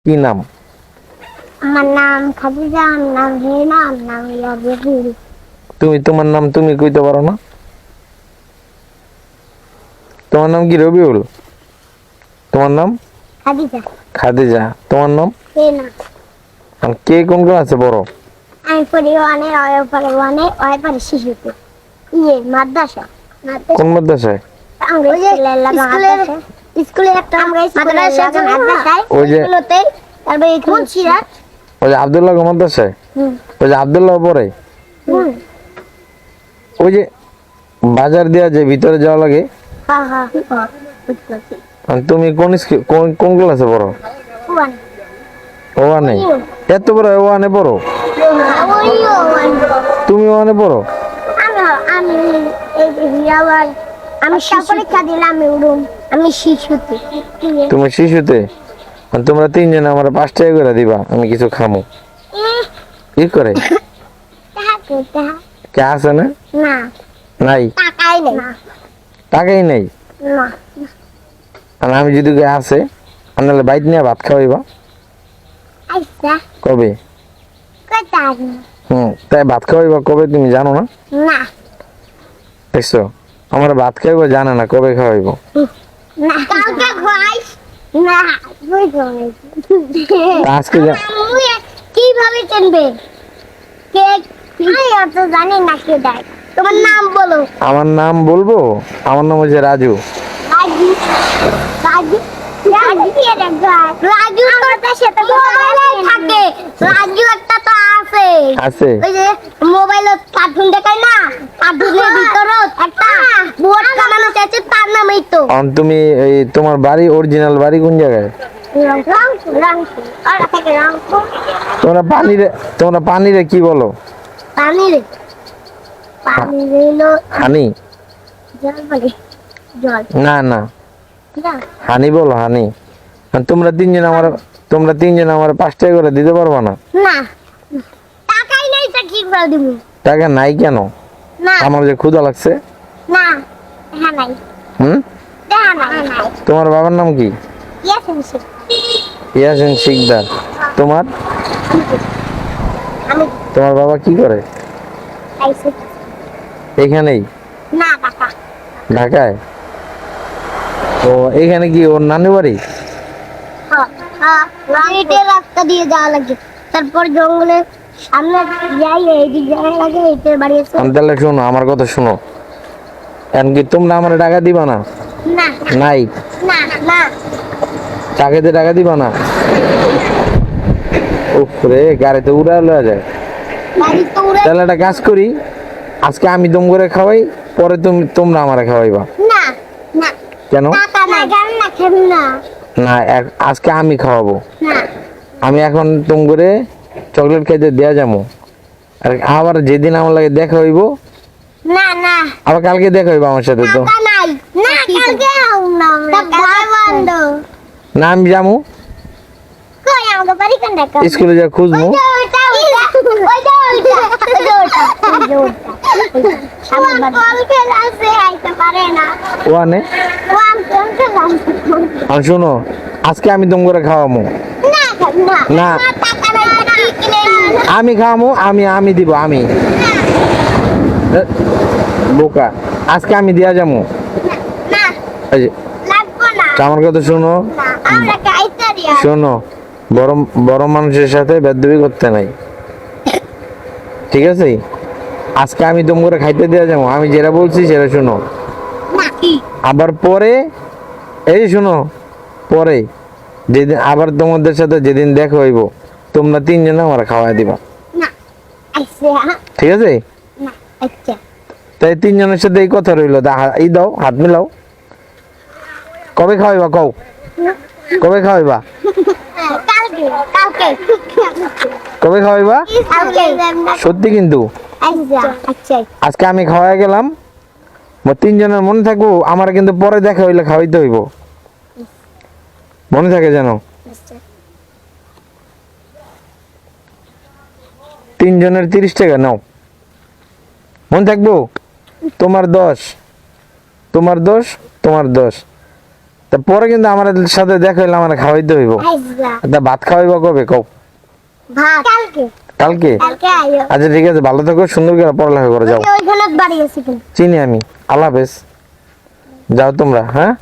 কি নাম? আমার নাম খাদিজা, আমার নাম রিনা, আমার নাম ইয়াবিল। তোমার নাম তুমি কইতে পারো না? তোমার নাম কি রবিউল? তোমার নাম খাদিজা। খাদিজা। তোমার নাম রিনা। আর কে কোন ক্লাসে পড়ো? আমি পড়ি ওয়ানে, ওই পড়ে ওয়ানে, ওই পড়ে শিশুতে। মাদ্রাসা। কোন মাদ্রাসায়? আমরা স্কুলে একটা মাদ্রাসা আছে, মাদ্রাসায় ওই যে স্কুলতে তারপরে কোন সিরাত? ওই যে আব্দুল্লাহ মাদ্রাসায়? ওই যে আব্দুল্লাহ পড়ে? ওই যে বাজার দেওয়া যে ভিতরে যাওয়া লাগে? হ্যাঁ হ্যাঁ। আর তুমি কোন কোন ক্লাসে পড়ো? ওয়ান। ওয়ানে? এত বড় ওয়ানে পড়ো? তুমি ওয়ানে পড়ো? আমি আমি পরীক্ষা দিলাম, আমি শিশুতে। তুমি শিশুতে? আর তোমরা তিনজন আমার 5 টাকা করে দিবা, আমি কিছু খামো। কি করে? কে আছে না? না, নাই? টাকাই নেই। টাকাই নাই? না। আর আমি যদি কে আছে আনালে বাইক নিয়ে ভাত খাওয়াইবা? আচ্ছা, কবে? কয়টা? তাই ভাত খাওয়াইবা কবে তুমি জানো না? না। দেখছো, আমার ভাত খাওয়াইবা জানে না, কবে খাওয়াইবো? না, কালকে খাইস না, বুঝো আজকে কিভাবে চিনবে কে? আমি অত জানি না কে দেয়। তোমার নাম বলো। আমার নাম বলবো? আমার নাম হচ্ছে রাজু। রাজু। রাজু। রাজু তোর সাথে মোবাইলে থাকে। রাজু একটা তো আছে। আছে? ওই যে মোবাইলে কার্টুন দেখায় না, কার্টুনের ভিতরে একটা বোর্ড কামানো আছে, তার নামই তো। তুমি এই তোমার বাড়ি অরিজিনাল বাড়ি কোন জায়গায়? তোমরা পানিরে কি বলো? পানিরে হলো হানি? জল বলে। জল না না, না। হানি বলো, হানি। আর তোমরা তিনজন আমার 5 টাকা করে দিতে পারবা না? না, টাকাই নাই তো কি করে দিব? টাকা নাই কেন? না আমার যে ক্ষুধা লাগছে। না, হ্যাঁ নাই। হ্যাঁ নাই। তোমার বাবার নাম কি? ইয়াসিন শিকদার। তোমার? আমি তোমার বাবা কি করে? আইছি এখানেই? না টাকা। ঢাকায়? ও, এখানে কি ওর নানু বাড়ি? হ্যাঁ, রাস্তা দিয়ে যাওয়া লাগে, তারপর জঙ্গলে সামনে যাই, এই দিক যাওয়া লাগে, এইটার বাড়ি আছে। তাহলে শোনো, আমার কথা শোনো। এমনকি তোমরা আমার টাকা দিবা না? না নাই? না না। চাকরিতে টাকা দিবা না? উপরে গাড়িতে উড়া লওয়া যায়। বাড়ি তো উড়ে। তাহলে একটা কাজ করি, আজকে আমি দম করে খাওয়াই, পরে তোমরা আমারে খাওয়াইবা। না না, কেন? টাকা নাই, গান না খাবি না। না, আজকে আমি খাওয়াবো। না আমি এখন তুম করে চকলেট খাইতে দেয়া যাবো, আর আবার যেদিন আমার লাগে দেখা হইব, না না, আবার কালকে দেখা হইব আমার সাথে। তো টাকা নাই। না, কালকে আও না, ভাই বন্ধ। না, আমি যাবো কই আমাকে বাড়ি কোন দেখা? স্কুলে যা খুঁজবো। ওয়ানে? আর শোনো, আজকে আমি দম করে খাওয়াবো। না, আমি খাওয়াবো, আমি দিব, আমি বোকা। আজকে আমি দিয়া যাবো। এই যে, আমার কথা শোনো, শোনো, বড় বড় মানুষের সাথে বেদবি করতে নাই, ঠিক আছে? আজকে আমি দম করে খাইতে দেওয়া যাবো, আমি যেটা বলছি সেটা শোনো। আবার পরে, এই শোনো, পরে যেদিন আবার তোমাদের সাথে যেদিন দেখা হইব, তোমরা তিনজনে আমার খাওয়াই দিবা, ঠিক আছে? তাই তিনজনের সাথে এই কথা রইলো। এই দাও, হাত মিলাও। কবে খাওয়াইবা কও? কবে খাওয়াইবা? কবে খাওয়াইবা? সত্যি কিন্তু? আজকে আমি খাওয়াই গেলাম, তিনজনের মনে থাকবো, আমার কিন্তু পরে দেখা হইলে খাওয়াইতে হইব, মনে থাকে যেন। তিনজনের 30 টাকা নাও, মনে থাকবো? তোমার 10, তোমার 10, তোমার 10, তা পরে কিন্তু আমার সাথে দেখা হইলে আমার খাওয়াইতে হইব। আইসা তা ভাত খাওয়াইব কবে কও? ভাত কালকে কালকে? কালকে আইও। আচ্ছা ঠিক আছে, ভালো থাকো, সুন্দর করে পড়ালেখা করে যাও। ওইখানে বাড়ি আছে কিন্তু। চিনি আমি। আল্লাহ হাফেজ। যাও তোমরা, হ্যাঁ।